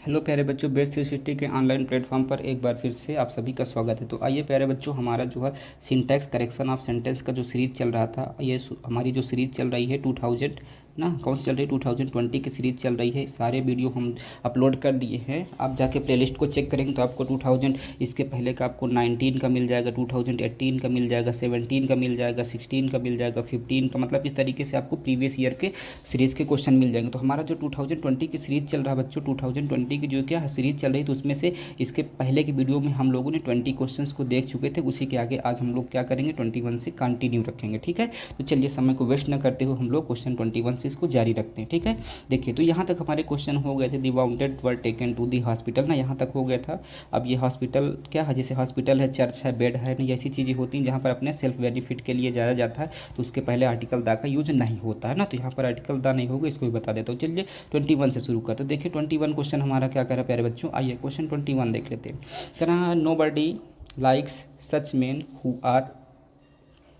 Hello प्यारे बच्चों, best 360 के ऑनलाइन प्लेटफॉर्म पर एक बार फिर से आप सभी का स्वागत है। तो आइए प्यारे बच्चों, हमारा जो है सिंटैक्स करेक्शन ऑफ सेंटेंस का जो सीरीज़ चल रहा था, ये हमारी जो सीरीज़ चल रही है 2000 ना कौन सी चल रही है 2020 की सीरीज़ चल रही है। सारे वीडियो हम अपलोड कर दिए हैं। आप जाके प्लेलिस्ट को चेक करेंगे तो आपको 2000 इसके पहले का आपको 19 का मिल जाएगा, 2018 का मिल जाएगा, 17 का मिल जाएगा, 16 का मिल जाएगा, 15 का, मतलब इस तरीके से आपको प्रीवियस ईयर के सीरीज़ के क्वेश्चन मिल जाएंगे। तो हमारा जो 2020 की सीरीज़ चल रहा है बच्चों, 2020 की जो क्या सीरीज़ चल रही है, तो उसमें से इसके पहले की वीडियो में हम लोगों ने 20 क्वेश्चंस को देख चुके थे। उसी के आगे आज हम लोग क्या करेंगे, 21 से कंटिन्यू रखेंगे। ठीक है, तो चलिए समय को वेस्ट न करते हुए हम लोग क्वेश्चन 21 से इसको जारी रखते हैं। ठीक है, देखिए तो यहाँ तक हमारे क्वेश्चन हो गए थे। The wounded were taken to the hospital ना, यहाँ तक हो गया था। अब ये हॉस्पिटल क्या है, जैसे हॉस्पिटल है, चर्च है, बेड है ना, ऐसी चीज़ें होती हैं जहाँ पर अपने सेल्फ बेनिफिट के लिए जाया जाता है, तो उसके पहले आर्टिकल दा का यूज नहीं होता है ना। तो यहाँ पर आर्टिकल दा नहीं होगा, इसको भी बता देता हूँ। चलिए 21 से शुरू करते। तो देखिए 21 क्वेश्चन हमारा क्या कर रहा है प्यारे बच्चों, आइए क्वेश्चन 21 देख लेते हैं। कह रहा है nobody likes such men who are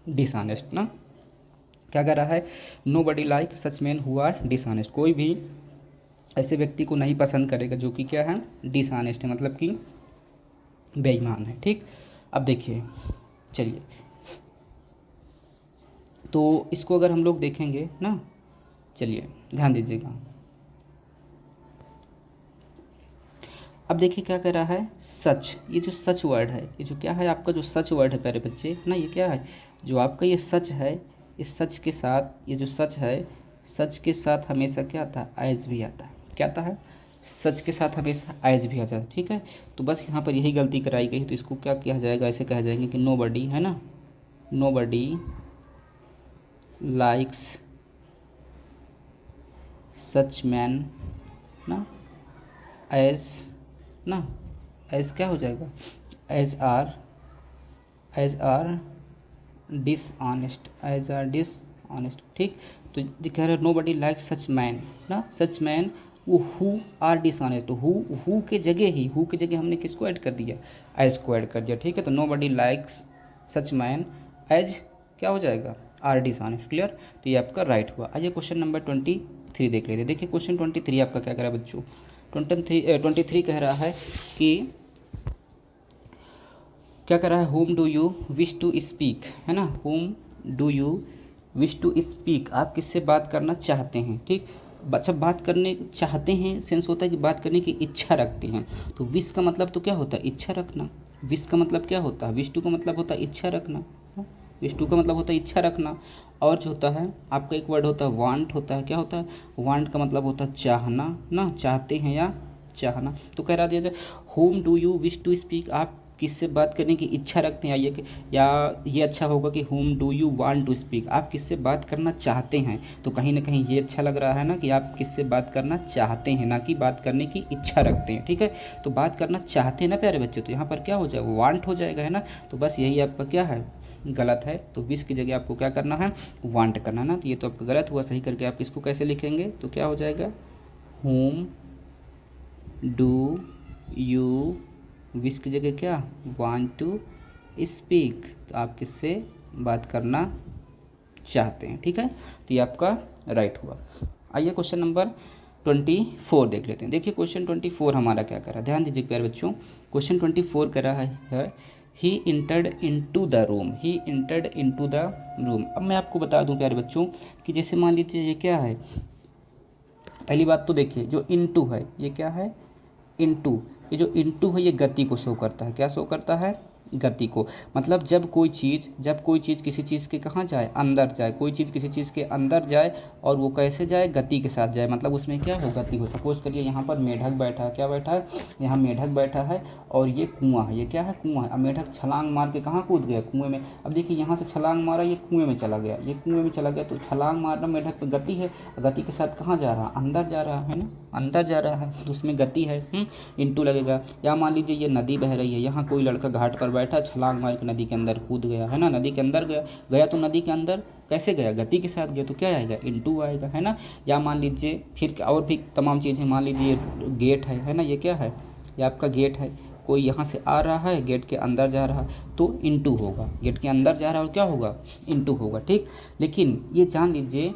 dishonest ना, क्या कह रहा है, nobody like such man who are dishonest. कोई भी ऐसे व्यक्ति को नहीं पसंद करेगा जो कि क्या है, डिसऑनेस्ट है, मतलब कि बेईमान है। ठीक, अब देखिए चलिए, तो इसको अगर हम लोग देखेंगे ना, चलिए ध्यान दीजिएगा। अब देखिए क्या कह रहा है, सच, ये जो सच वर्ड है, ये जो क्या है आपका जो सच वर्ड है प्यारे बच्चे ना, ये क्या है, जो आपका ये सच है, इस सच के साथ, ये जो सच है, सच के साथ हमेशा क्या आता है, एज भी आता है। क्या आता है, सच के साथ हमेशा एज भी आता है। ठीक है, तो बस यहाँ पर यही गलती कराई गई, तो इसको क्या किया जाएगा, ऐसे कहा जाएंगे कि नो बडी है ना, nobody likes such man ना एज ना, एज क्या हो जाएगा, as are dishonest, as are dishonest. ठीक, तो ये कह रहे nobody like such man ना, सच मैन वो हु आर डिसऑनेस्ट, तो हु के जगह ही, हु के जगह हमने किसको ऐड कर दिया, एज को ऐड कर दिया। ठीक है, तो नो बडी लाइक्स सच मैन एज क्या हो जाएगा, आर डिसऑनेस्ट। क्लियर, तो ये आपका राइट हुआ। आइए क्वेश्चन नंबर 23 देख लेते हैं। देखिए क्वेश्चन 23 आपका क्या कह रहा है बच्चों, 23 कह रहा है कि क्या कर रहा है, whom do you wish to speak है ना, whom do you wish to speak, आप किससे बात करना चाहते हैं। ठीक, अच्छा बात करने चाहते हैं सेंस होता है कि बात करने की इच्छा रखते हैं, तो विश का मतलब तो क्या होता है, इच्छा रखना। विश का मतलब क्या होता है, विश टू का मतलब होता है इच्छा रखना, विश टू का मतलब होता है इच्छा रखना। और जो होता है आपका एक वर्ड होता है वांट, होता है क्या होता है, वांट का मतलब होता है चाहना ना, चाहते हैं या चाहना। तो कह रहा दिया जाए whom do you wish to speak, आप किससे बात करने की इच्छा रखते हैं, या ये अच्छा होगा कि whom do you want to speak, आप किससे बात करना चाहते हैं। तो कहीं ना कहीं ये अच्छा लग रहा है ना कि आप किससे बात करना चाहते हैं, ना कि बात करने की इच्छा रखते हैं। ठीक है, तो बात करना चाहते हैं ना प्यारे बच्चे, तो यहाँ पर क्या हो जाएगा, वांट हो जाएगा है ना। तो बस यही आपका क्या है, गलत है। तो विश की जगह आपको क्या करना है, वांट करना है ना। तो ये तो आपका गलत हुआ, सही करके आप इसको कैसे लिखेंगे, तो क्या हो जाएगा, होम डू यू विश की जगह क्या, वांट टू स्पीक, तो आप किससे बात करना चाहते हैं। ठीक है, तो ये आपका राइट हुआ। आइए क्वेश्चन नंबर 24 देख लेते हैं। देखिए क्वेश्चन 24 हमारा क्या कर रहा है, ध्यान दीजिए प्यारे बच्चों। क्वेश्चन 24 कर रहा है he entered into the room, he entered into the room. अब मैं आपको बता दूं प्यारे बच्चों कि जैसे मान लीजिए ये क्या है, पहली बात तो देखिए जो इनटू है ये क्या है, इनटू, ये जो इनटू है ये गति को शो करता है, क्या शो करता है, गति को। मतलब जब कोई चीज़ किसी चीज़ के कहाँ जाए, अंदर जाए, कोई चीज़ किसी चीज़ के अंदर जाए और वो कैसे जाए, गति के साथ जाए, मतलब उसमें क्या हो, गति हो। सपोज करिए यहाँ पर मेढक बैठा है, क्या बैठा है, यहाँ मेढक बैठा है और ये कुआं है, ये क्या है, कुआं है। अब मेढक छलांग मार के कहाँ कूद गया, कुएं में। अब देखिए यहाँ से छलांग मारा, ये कुएं में चला गया, ये कुएं में चला गया, तो छलांग मारना मेढक पे गति है, गति के साथ कहाँ जा रहा है, अंदर जा रहा है ना, अंदर जा रहा है, तो उसमें गति है, इंटू लगेगा। या मान लीजिए ये नदी बह रही है, यहाँ कोई लड़का घाट पर बैठा, छलांग मार के नदी के अंदर कूद गया है ना, नदी के अंदर गया तो नदी के अंदर कैसे गया, गति के साथ गया, तो क्या आएगा, इंटू आएगा है ना। या मान लीजिए फिर और भी तमाम चीज़ें, मान लीजिए गेट है ना, ये क्या है, ये आपका गेट है, कोई यहाँ से आ रहा है, गेट के अंदर जा रहा है, तो इंटू होगा, गेट के अंदर जा रहा है और क्या होगा, इंटू होगा। ठीक, लेकिन ये जान लीजिए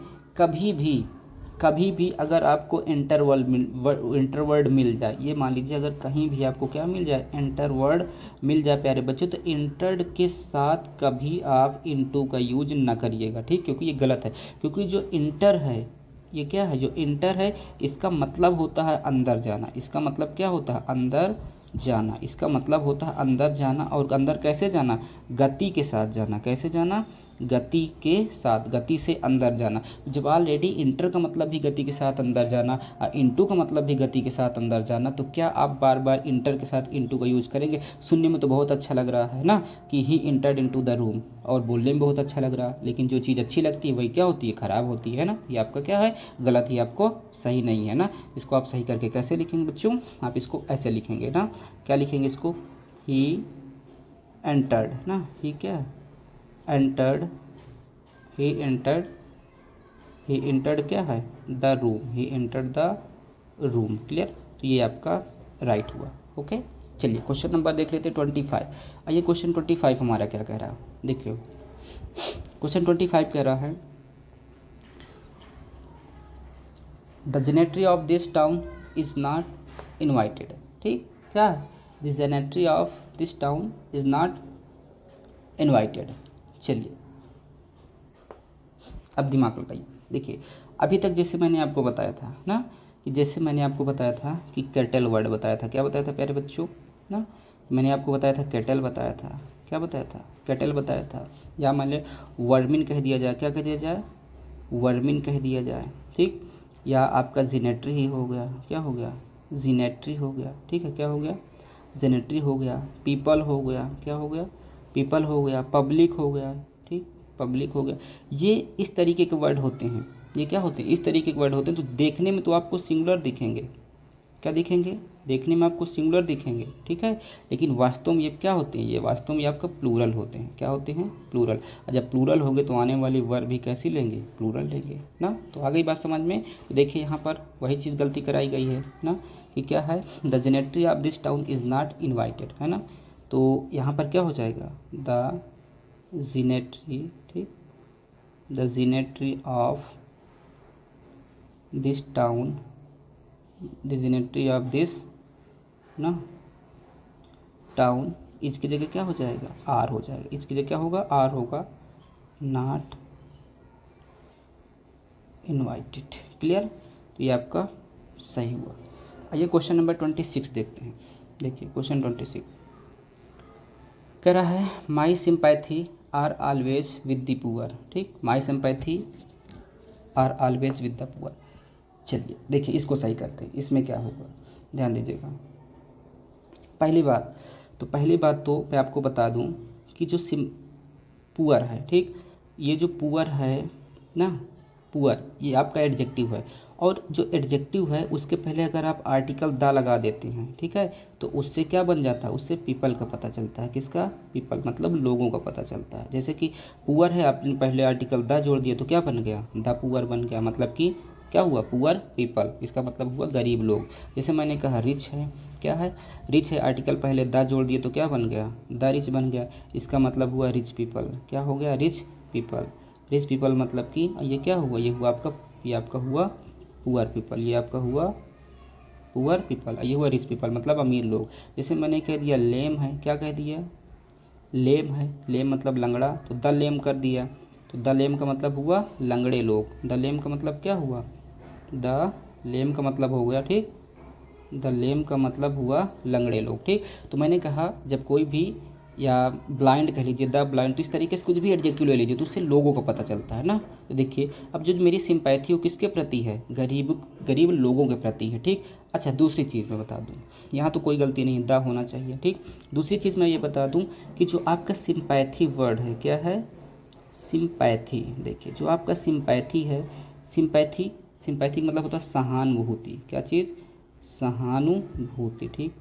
कभी भी अगर आपको इंटरवर्ड मिल जाए, ये मान लीजिए अगर कहीं भी आपको क्या मिल जाए, इंटरवर्ड मिल जाए प्यारे बच्चों, तो इंटर्ड के साथ कभी आप इनटू का यूज ना करिएगा, ठीक, क्योंकि ये गलत है। क्योंकि जो इंटर है, ये क्या है, जो इंटर है इसका मतलब होता है अंदर जाना। इसका मतलब क्या होता है, अंदर जाना। इसका मतलब होता है अंदर जाना। और अंदर कैसे जाना, गति के साथ जाना। कैसे जाना, गति के साथ, गति से अंदर जाना। जब ऑलरेडी इंटर का मतलब भी गति के साथ अंदर जाना और इंटू का मतलब भी गति के साथ अंदर जाना, तो क्या आप बार बार इंटर के साथ इंटू का यूज़ करेंगे। सुनने में तो बहुत अच्छा लग रहा है ना कि ही इंटर्ड इनटू द रूम, और बोलने में बहुत अच्छा लग रहा है, लेकिन जो चीज़ अच्छी लगती है वही क्या होती है, ख़राब होती है ना। ये आपका क्या है, गलत ही, आपको सही नहीं है ना। इसको आप सही करके कैसे लिखेंगे बच्चों, आप इसको ऐसे लिखेंगे ना, क्या लिखेंगे इसको, ही एंटर्ड ना, ही क्या entered, he entered, he entered क्या है, the room, he entered the room. Clear, तो ये आपका राइट हुआ। ओके, चलिए क्वेश्चन नंबर देख लेते हैं 25। आइए क्वेश्चन 25 हमारा क्या कह रहा है, देखियो क्वेश्चन 25 कह रहा है, the gentry of this town is not invited. ठीक, क्या है, the gentry of this town is not invited. चलिए अब दिमाग लगाइए। देखिए अभी तक जैसे मैंने आपको बताया था ना, कि जैसे मैंने आपको बताया था कि कैटल वर्ड बताया था, क्या बताया था प्यारे बच्चों ना, मैंने आपको बताया था कैटल बताया था, क्या बताया था, कैटल बताया था। या मान ले वर्मिन कह दिया जाए, क्या कह दिया जाए, वर्मिन कह दिया जाए, ठीक। या आपका जीनेट्री ही हो गया, क्या हो गया, जीनेट्री हो गया, ठीक है, क्या हो गया, जेनेट्री हो गया। पीपल हो गया, क्या हो गया, पीपल हो गया। पब्लिक हो गया, ठीक, पब्लिक हो गया। ये इस तरीके के वर्ड होते हैं, ये क्या होते हैं, इस तरीके के वर्ड होते हैं। तो देखने में तो आपको सिंगुलर दिखेंगे, क्या दिखेंगे, देखने में आपको सिंगुलर दिखेंगे, ठीक है, लेकिन वास्तव में ये क्या होते हैं, ये वास्तव में आपका प्लूरल होते हैं। क्या होते हैं, प्लूरल। और जब प्लूरल होंगे तो आने वाली वर्ब भी कैसी लेंगे, प्लूरल लेंगे ना। तो आ गई बात समझ में। देखिए यहाँ पर वही चीज़ गलती कराई गई है ना, कि क्या है, the gentry of this town is not invited, है ना। तो यहाँ पर क्या हो जाएगा, द जीनेट्री, ठीक, the gentry of this town, the gentry of this ना टाउन, इसकी जगह क्या हो जाएगा, आर हो जाएगा। इसकी जगह क्या होगा, आर होगा, नॉट इनवाइटेड। क्लियर, तो ये आपका सही हुआ। आइए क्वेश्चन नंबर 26 देखते हैं। देखिए क्वेश्चन 26 कह रहा है, my sympathy are always with the poor. ठीक, my sympathy are always with the poor. चलिए देखिए इसको सही करते हैं, इसमें क्या होगा, ध्यान दीजिएगा। पहली बात तो मैं आपको बता दूं कि जो पुअर है, ठीक, ये जो पुअर है ना, पुअर ये आपका एडजेक्टिव है, और जो एडजेक्टिव है उसके पहले अगर आप आर्टिकल द लगा देते हैं, ठीक है, तो उससे क्या बन जाता है, उससे पीपल का पता चलता है। किसका, पीपल, मतलब लोगों का पता चलता है। जैसे कि पुअर है, आपने पहले आर्टिकल द जोड़ दिया तो क्या बन गया, द पुअर बन गया, मतलब कि क्या हुआ, पुअर पीपल, इसका मतलब हुआ गरीब लोग। जैसे मैंने कहा रिच है, क्या है, रिच है, आर्टिकल पहले द जोड़ दिए तो क्या बन गया, द रिच बन गया, इसका मतलब हुआ रिच पीपल। क्या हो गया, रिच पीपल। रिच पीपल मतलब कि ये क्या हुआ, ये हुआ आपका, ये आपका हुआ पुअर पीपल, ये आपका हुआ पुअर पीपल, ये हुआ रिच पीपल मतलब अमीर लोग। जैसे मैंने कह दिया लेम है, क्या कह दिया, लेम है, लेम मतलब लंगड़ा, तो द लेम कर दिया, तो द लेम का मतलब हुआ लंगड़े लोग। द लेम का मतलब क्या हुआ, द लेम का मतलब हो गया, ठीक, द लेम का मतलब हुआ लंगड़े लोग। ठीक, तो मैंने कहा जब कोई भी, या ब्लाइंड कह लीजिए, द ब्लाइंड, तो इस तरीके से कुछ भी एडजेक्टिव ले लीजिए तो उससे लोगों को पता चलता है ना। तो देखिए अब जो मेरी सिंपैथी वो किसके प्रति है, गरीब लोगों के प्रति है। ठीक, अच्छा दूसरी चीज़ मैं बता दूं, यहाँ तो कोई गलती नहीं, द होना चाहिए। ठीक, दूसरी चीज़ मैं ये बता दूं कि जो आपका सिंपैथी वर्ड है, क्या है, सिंपैथी। देखिए जो आपका सिंपैथी है, सिंपैथी, सिंपैथी मतलब होता है सहानुभूति। क्या चीज़, सहानुभूति। ठीक,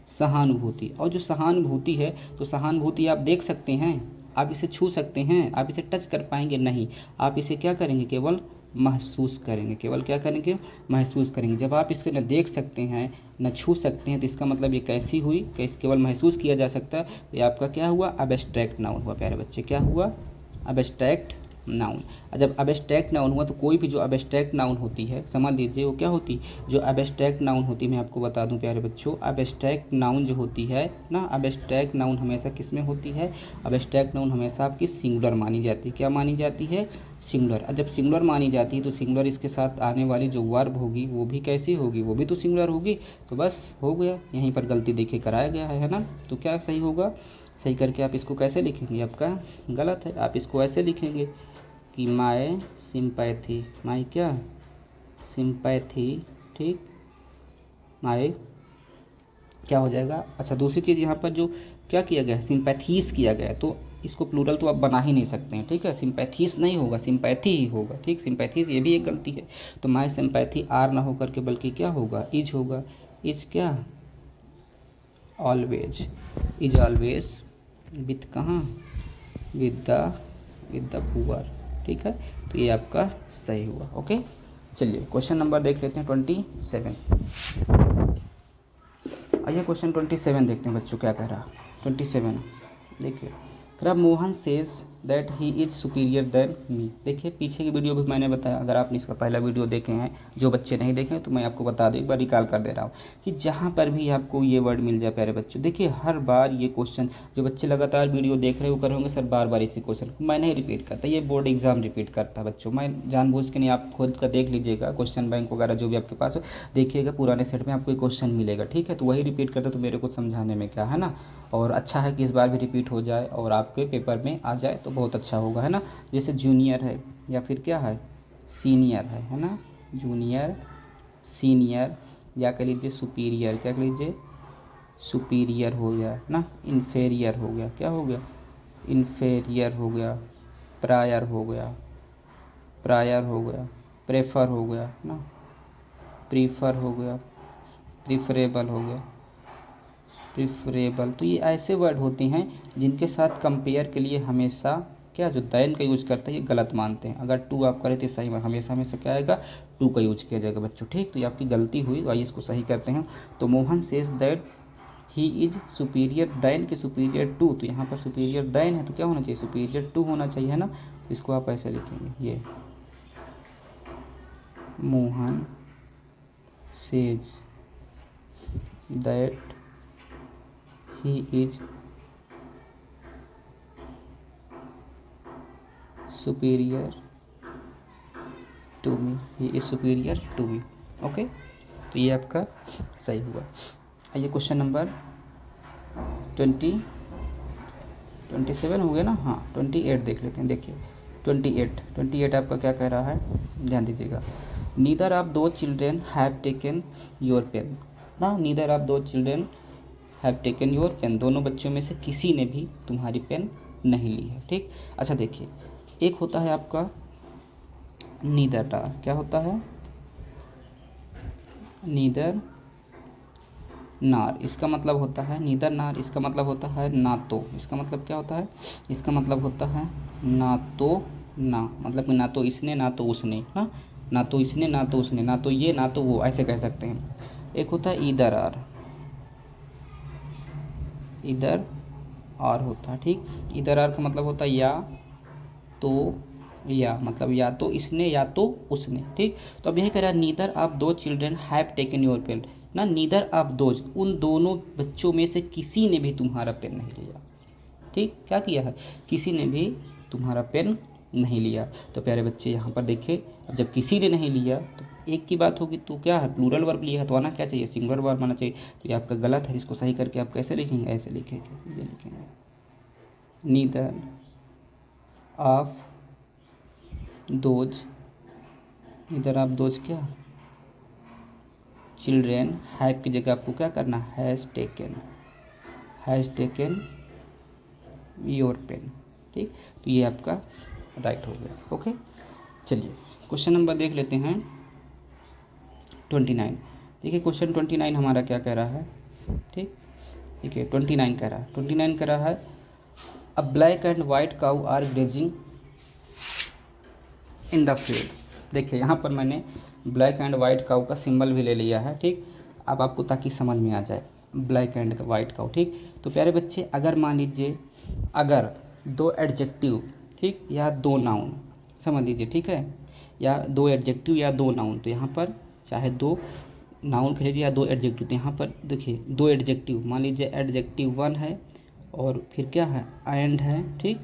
सहानुभूति। और जो सहानुभूति है, तो सहानुभूति आप देख सकते हैं, आप इसे छू सकते हैं, आप इसे टच कर पाएंगे नहीं, आप इसे क्या करेंगे, केवल महसूस करेंगे। केवल क्या करेंगे, महसूस करेंगे। जब आप इसको न देख सकते हैं न छू सकते हैं तो इसका मतलब ये कैसी हुई, कैसे केवल महसूस किया जा सकता है, तो ये आपका क्या हुआ, एब्स्ट्रैक्ट नाउन हुआ। प्यारे बच्चे क्या हुआ, एब्स्ट्रैक्ट नाउन। जब एब्स्ट्रैक्ट नाउन हुआ तो कोई भी जो एब्स्ट्रैक्ट नाउन होती है, समझ लीजिए वो क्या होती, जो एब्स्ट्रैक्ट नाउन होती है, मैं आपको बता दूं प्यारे बच्चों, एब्स्ट्रैक्ट नाउन जो होती है ना, एब्स्ट्रैक्ट नाउन हमेशा किस में होती है, एब्स्ट्रैक्ट नाउन हमेशा आपकी सिंगुलर मानी जाती है। क्या मानी जाती है, सिंगुलर। और जब सिंगुलर मानी जाती है तो सिंगुलर इसके साथ आने वाली जो वर्ब होगी वो भी कैसी होगी, वो भी तो सिंगुलर होगी। तो बस हो गया, यहीं पर गलती देखिए कराया गया है ना। तो क्या सही होगा, सही करके आप इसको कैसे लिखेंगे, आपका गलत है, आप इसको ऐसे लिखेंगे कि माय सिंपैथी, माय क्या, सिंपैथी, ठीक, माय क्या हो जाएगा। अच्छा दूसरी चीज़ यहाँ पर जो क्या किया गया है, सिंपैथीज किया गया है, तो इसको प्लूरल तो आप बना ही नहीं सकते हैं, ठीक है, सिंपैथीज नहीं होगा, सिंपैथी ही होगा, ठीक, सिंपैथीज ये भी एक गलती है। तो माय सिंपैथी आर ना होकर के बल्कि क्या होगा, इज होगा। इज क्या, ऑलवेज, इज ऑलवेज विथ कहाँ, विद द पुअर, ठीक है। तो ये आपका सही हुआ। ओके, चलिए क्वेश्चन नंबर देख लेते हैं 27। आइए क्वेश्चन 27 देखते हैं बच्चों क्या कह रहा है। 27 देखिए, कह रहा Mohan says that he is superior than me. देखिए पीछे की वीडियो भी मैंने बताया, अगर आपने इसका पहला वीडियो देखे हैं, जो बच्चे नहीं देखे हैं तो मैं आपको बता दूं, एक बार रिकॉल कर दे रहा हूँ कि जहाँ पर भी आपको ये वर्ड मिल जाए प्यारे बच्चों, देखिए हर बार ये क्वेश्चन जो बच्चे लगातार वीडियो देख रहे हो कर होंगे सर बार बार इसी क्वेश्चन को मैं नहीं रिपीट करता, ये बोर्ड एग्जाम रिपीट करता है बच्चों, मैं जानबूझ के नहीं, आप खुद का देख लीजिएगा क्वेश्चन बैंक वगैरह जो भी आपके पास हो, देखिएगा पुराने सेट में आपको एक क्वेश्चन मिलेगा, ठीक है, तो वही रिपीट करता तो मेरे को समझाने में क्या है ना। और अच्छा है कि इस बार भी रिपीट हो जाए और आपके पेपर में आ जाए तो बहुत अच्छा होगा, है ना। जैसे जूनियर है या फिर क्या है, सीनियर है ना, जूनियर, सीनियर, या कह लीजिए सुपीरियर, क्या कह लीजिए, सुपीरियर हो गया ना, इन्फेरियर हो गया, क्या हो गया, इन्फेरियर हो गया, प्रायर हो गया, प्रायर हो गया, प्रेफर हो गया ना, प्रीफर हो गया, प्रीफरेबल हो गया, प्रिफरेबल। तो ये ऐसे वर्ड होते हैं जिनके साथ कंपेयर के लिए हमेशा क्या, जो दैन का यूज करता है ये गलत मानते हैं। अगर टू आप करें तो सही में हमेशा हमेशा क्या आएगा, टू का यूज किया जाएगा बच्चों, ठीक। तो ये आपकी गलती हुई, तो आइए इसको सही करते हैं। तो Mohan says that he is superior then के सुपीरियर टू, तो यहाँ पर सुपीरियर दैन है तो क्या होना चाहिए, सुपीरियर टू होना चाहिए, है ना। तो इसको आप ऐसे लिखेंगे, ये Mohan says that he is superior to me, he is superior to me। Okay, तो ये आपका सही हुआ। आइए क्वेश्चन नंबर 27 हो गया ना, हाँ 28 देख लेते हैं। देखिए 28 आपका क्या कह रहा है, ध्यान दीजिएगा। Neither of those children have taken your pen ना, neither of those children have taken your pen, दोनों बच्चों में से किसी ने भी तुम्हारी पेन नहीं ली है, ठीक। अच्छा देखिए, एक होता है आपका नीदर नार, क्या होता है, नीदर नार, इसका मतलब होता है नीदर नार, इसका मतलब होता है ना तो, इसका मतलब क्या होता है, इसका मतलब होता है ना तो ना, मतलब ना तो इसने ना तो उसने, हाँ ना तो इसने ना तो उसने, ना तो ये ना तो वो, ऐसे कह सकते हैं। एक होता है ईदर आर, इधर आर होता है, ठीक। इधर आर का मतलब होता है या तो, या मतलब या तो इसने या तो उसने, ठीक। तो अब यही कह रहा है neither of those children have taken your pen ना, नीदर ऑफ दोज, उन दोनों बच्चों में से किसी ने भी तुम्हारा पेन नहीं लिया, ठीक। क्या किया है, किसी ने भी तुम्हारा पेन नहीं लिया। तो प्यारे बच्चे यहाँ पर देखिए, अब जब किसी ने नहीं लिया तो एक की बात होगी, तो क्या है प्लूरल वर्ब लिया है तो आना क्या चाहिए, सिंगुलर वर्ब आना चाहिए। तो ये आपका गलत है, इसको सही करके आप कैसे लिखेंगे, ऐसे लिखेंगे, ये लिखेंगे neither of those, neither of those क्या, चिल्ड्रेन, हैव की जगह आपको क्या करना, हैज़ टेकन योर पेन, ठीक। तो ये आपका राइट हो गया। ओके, चलिए क्वेश्चन नंबर देख लेते हैं 29। देखिए क्वेश्चन 29 हमारा क्या कह रहा है, ठीक। देखिए 29 कह रहा है, 29 कह रहा है a black and white cow are grazing in the field. देखिए यहाँ पर मैंने ब्लैक एंड वाइट काउ का सिंबल भी ले लिया है, ठीक। अब आपको ताकि समझ में आ जाए ब्लैक एंड वाइट काउ, ठीक। तो प्यारे बच्चे, अगर मान लीजिए अगर दो एडजेक्टिव, ठीक, या दो नाउन समझ लीजिए, ठीक है, या दो एडजेक्टिव या दो नाउन, तो यहाँ पर चाहे दो नाउन कह लीजिए या दो एडजेक्टिव, तो यहाँ पर देखिए दो एडजेक्टिव, मान लीजिए एडजेक्टिव वन है और फिर क्या है एंड है, ठीक,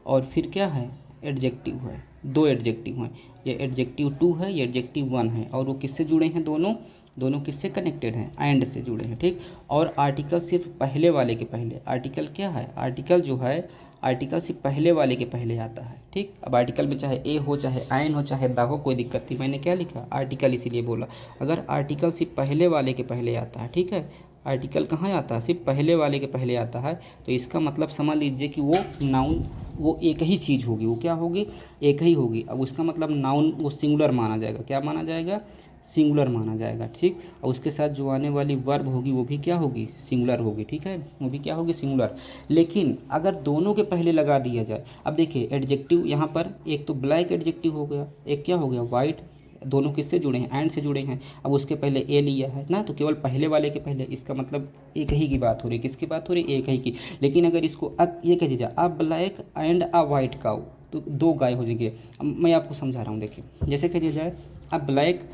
और फिर क्या है एडजेक्टिव है, दो एडजेक्टिव हैं, ये एडजेक्टिव टू है, ये एडजेक्टिव वन है, और वो किससे जुड़े हैं, दोनों दोनों किससे कनेक्टेड हैं, एंड से जुड़े हैं, ठीक। और आर्टिकल सिर्फ पहले वाले के पहले, आर्टिकल क्या है, आर्टिकल जो है आर्टिकल सिर्फ पहले वाले के पहले आता है, ठीक। अब आर्टिकल में चाहे ए हो, चाहे आइन हो, चाहे दा हो, कोई दिक्कत नहीं, मैंने क्या लिखा आर्टिकल इसीलिए बोला। अगर आर्टिकल सिर्फ पहले वाले के पहले आता है, ठीक है, आर्टिकल कहाँ आता है, सिर्फ पहले वाले के पहले आता है, तो इसका मतलब समझ लीजिए कि वो नाउन, वो एक ही चीज़ होगी, वो क्या होगी, एक ही होगी। अब उसका मतलब नाउन वो सिंगुलर माना जाएगा, क्या माना जाएगा, सिंगुलर माना जाएगा, ठीक। और उसके साथ जो आने वाली वर्ब होगी वो भी क्या होगी, सिंगुलर होगी, ठीक है, वो भी क्या होगी, सिंगुलर। लेकिन अगर दोनों के पहले लगा दिया जाए, अब देखिए एडजेक्टिव यहाँ पर एक तो ब्लैक एडजेक्टिव हो गया, एक क्या हो गया वाइट, दोनों किससे जुड़े हैं, एंड से जुड़े हैं। अब उसके पहले ए लिया है ना, तो केवल पहले वाले के पहले, इसका मतलब एक ही की बात हो रही है, किसकी बात हो रही है, एक ही की। लेकिन अगर इसको ये कह दीजिए अ black and a white cow, तो दो गाय हो जाएगी। अब मैं आपको समझा रहा हूँ, देखिए जैसे कह दिया जाए अ ब्लैक,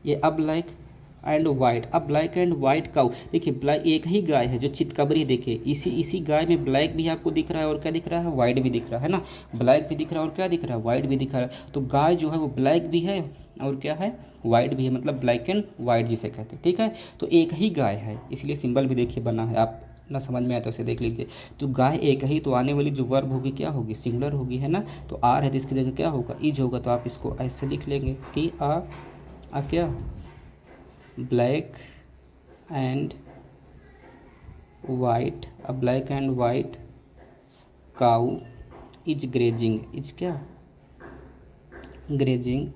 ये अ ब्लैक एंड वाइट, अब ब्लैक एंड वाइट काउ, देखिए ब्लैक एक ही गाय है जो चितकबरी, देखिए इसी गाय में ब्लैक भी आपको दिख रहा है और क्या दिख रहा है, वाइट भी दिख रहा है ना, ब्लैक भी दिख रहा है और क्या दिख रहा है, वाइट भी दिख रहा है। तो गाय जो है वो ब्लैक भी है और क्या है, वाइट भी है, मतलब ब्लैक एंड वाइट जिसे कहते हैं, ठीक है। तो एक ही गाय है, इसलिए सिंबल भी देखिए बना है, आप ना समझ में आया तो उसे देख लीजिए। तो गाय एक ही, तो आने वाली जो वर्ब होगी क्या होगी, सिंगुलर होगी, है ना। तो आर है तो इसकी जगह क्या होगा, इज होगा, तो आप इसको ऐसे लिख लेंगे कि आ क्या, black and white, a black and white cow is grazing, is क्या, grazing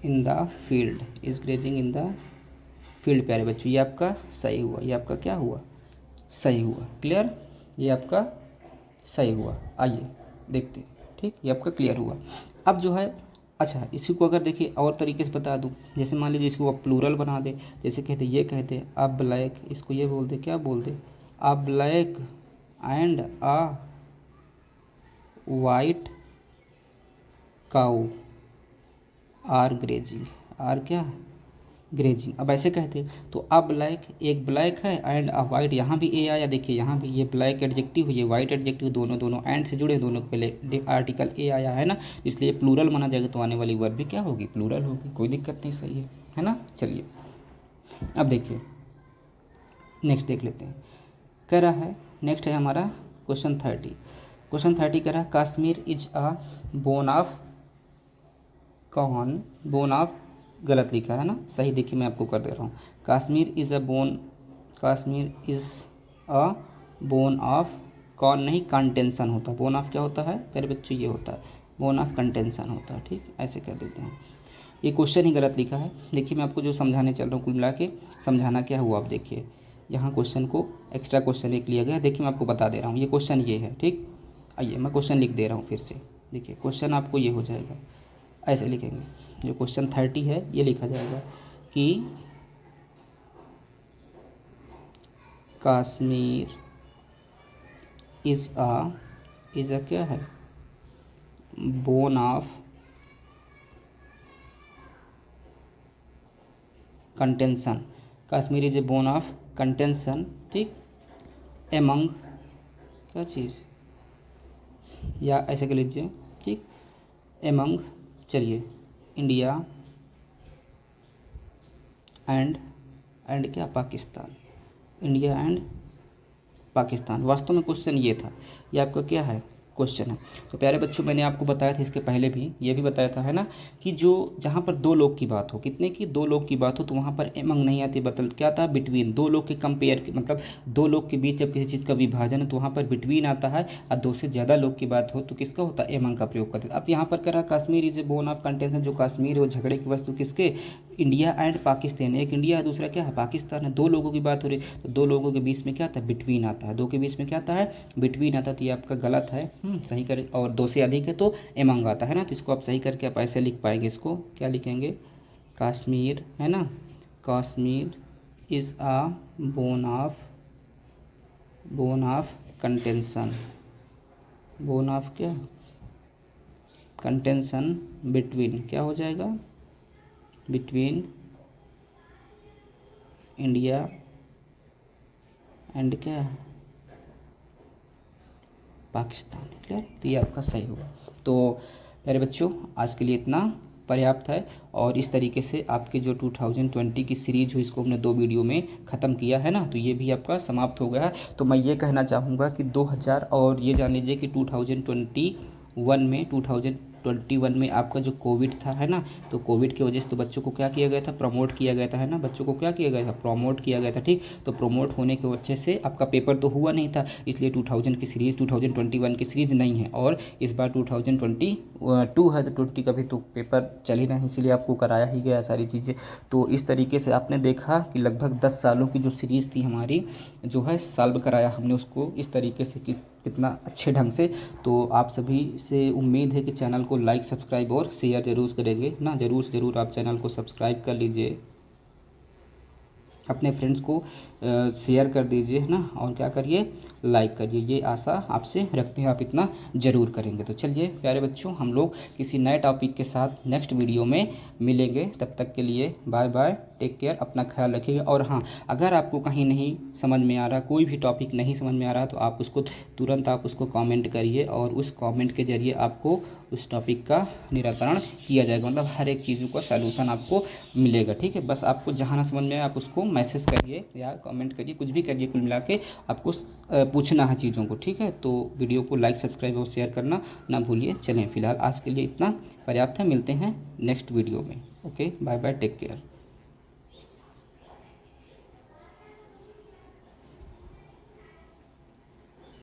in the field, is grazing in the field. प्यारे बच्चों ये आपका सही हुआ, ये आपका क्या हुआ, सही हुआ, क्लियर, ये आपका सही हुआ। आइए देखते हैं, ठीक, ये आपका क्लियर हुआ। अब जो है, अच्छा इसी को अगर देखिए और तरीके से बता दूं, जैसे मान लीजिए इसको आप प्लूरल बना दे, जैसे कहते ये कहते अ ब्लैक, इसको ये बोल दे, क्या बोल दे, a black and a white cow are grazing, are क्या, ग्रेजिंग। अब ऐसे कहते तो अब ब्लैक, एक ब्लैक है एंड अ वाइट, यहाँ भी ए आया, देखिए यहाँ भी ये ब्लैक एडजेक्टिव ये वाइट एडजेक्टिव, दोनों दोनों एंड से जुड़े, दोनों के पहले आर्टिकल ए आया है ना, इसलिए प्लूरल माना जाएगा, तो आने वाली वर्ब भी क्या होगी, प्लूरल होगी, कोई दिक्कत नहीं, सही है ना। चलिए अब देखिए नेक्स्ट देख लेते हैं, कह रहा है नेक्स्ट है हमारा क्वेश्चन 30। क्वेश्चन 30 कह रहा है Kashmir is a bone of, कौन, बोन ऑफ, गलत लिखा है ना, सही देखिए मैं आपको कर दे रहा हूँ, Kashmir is a bone, Kashmir is a bone of, कौन नहीं, कंटेंशन होता है, बोन ऑफ क्या होता है प्यारे बच्चों, ये होता है बोन ऑफ कंटेंशन होता है, ठीक, ऐसे कह देते हैं। ये क्वेश्चन ही गलत लिखा है, देखिए मैं आपको जो समझाने चल रहा हूँ कुल मिला के, समझाना क्या हुआ आप देखिए, यहाँ क्वेश्चन को एक्स्ट्रा क्वेश्चन एक लिया गया है, देखिए मैं आपको बता दे रहा हूँ, ये क्वेश्चन ये है, ठीक। आइए मैं क्वेश्चन लिख दे रहा हूँ फिर से, देखिए क्वेश्चन आपको ये हो जाएगा, ऐसे लिखेंगे, जो क्वेश्चन 30 है ये लिखा जाएगा कि कश्मीर इज़ अ क्या है, bone of contention, Kashmir is a bone of contention, ठीक, एमंग क्या चीज़, या ऐसे कह लीजिए, ठीक, एमंग, चलिए इंडिया एंड क्या, पाकिस्तान, इंडिया एंड पाकिस्तान। वास्तव में क्वेश्चन ये था, ये आपका क्या है, क्वेश्चन है। तो प्यारे बच्चों मैंने आपको बताया था इसके पहले भी, ये भी बताया था है ना, कि जो जहाँ पर दो लोग की बात हो, कितने की, दो लोग की बात हो, तो वहाँ पर एमंग नहीं आती, बदल क्या था, बिटवीन, दो लोग के कंपेयर, मतलब दो लोग के बीच जब किसी चीज़ का विभाजन है तो वहाँ पर बिटवीन आता है, और दो से ज़्यादा लोग की बात हो तो किसका होता है, एमंग का प्रयोग करते हैं। अब यहाँ पर कह रहा Kashmir is a bone of contention, जो कश्मीर है वो झगड़े की वस्तु किसके, इंडिया एंड पाकिस्तान, एक इंडिया है दूसरा क्या है, पाकिस्तान है, दो लोगों की बात हो रही, तो दो लोगों के बीच में क्या आता है, बिटवीन आता है, दो के बीच में क्या आता है, बिटवीन आता है, तो ये आपका गलत है, सही करें। और दो से अधिक है तो एमंग आता है ना, तो इसको आप सही करके आप ऐसे लिख पाएंगे, इसको क्या लिखेंगे, कश्मीर है ना, Kashmir is a bone of contention, bone of क्या, कंटेंशन बिटवीन, क्या हो जाएगा, बिटवीन इंडिया एंड क्या, पाकिस्तान। क्लियर, तो ये आपका सही होगा। तो मेरे बच्चों आज के लिए इतना पर्याप्त है, और इस तरीके से आपके जो 2020 की सीरीज हुई इसको हमने 2 वीडियो में ख़त्म किया है ना, तो ये भी आपका समाप्त हो गया है। तो मैं ये कहना चाहूँगा कि 2000 और ये जान लीजिए कि 2021 में आपका जो कोविड था है ना, तो कोविड की वजह से तो बच्चों को क्या किया गया था, प्रमोट किया गया था है ना, बच्चों को क्या किया गया था, प्रमोट किया गया था। ठीक, तो प्रमोट होने की वजह से आपका पेपर तो हुआ नहीं था, इसलिए 2000 की सीरीज़ 2021 की सीरीज़ नहीं है, और इस बार 2022 है, तो 20 का भी तो पेपर चल ही रहा है, इसीलिए आपको कराया ही गया सारी चीज़ें। तो इस तरीके से आपने देखा कि लगभग 10 सालों की जो सीरीज़ थी हमारी, जो है सॉल्व कराया हमने उसको इस तरीके से कि कितना अच्छे ढंग से। तो आप सभी से उम्मीद है कि चैनल को लाइक, सब्सक्राइब और शेयर ज़रूर करेंगे ना, ज़रूर से ज़रूर आप चैनल को सब्सक्राइब कर लीजिए, अपने फ्रेंड्स को शेयर कर दीजिए है ना, और क्या करिए, लाइक करिए। ये आशा आपसे रखते हैं आप इतना ज़रूर करेंगे। तो चलिए प्यारे बच्चों, हम लोग किसी नए टॉपिक के साथ नेक्स्ट वीडियो में मिलेंगे। तब तक के लिए बाय बाय, टेक केयर, अपना ख्याल रखिएगा। और हाँ, अगर आपको कहीं नहीं समझ में आ रहा, कोई भी टॉपिक नहीं समझ में आ रहा, तो आप उसको तुरंत आप उसको कमेंट करिए, और उस कमेंट के ज़रिए आपको उस टॉपिक का निराकरण किया जाएगा, मतलब हर एक चीज़ों का सलूशन आपको मिलेगा। ठीक है, बस आपको जहाँ ना समझ में आए आप उसको मैसेज करिए या कमेंट करिए, कुछ भी करिए, कुल मिला के आपको पूछना है चीज़ों को। ठीक है, तो वीडियो को लाइक, सब्सक्राइब और शेयर करना ना भूलिए। चलें, फिलहाल आज के लिए इतना पर्याप्त है, मिलते हैं नेक्स्ट वीडियो में। Okay, bye bye, take care.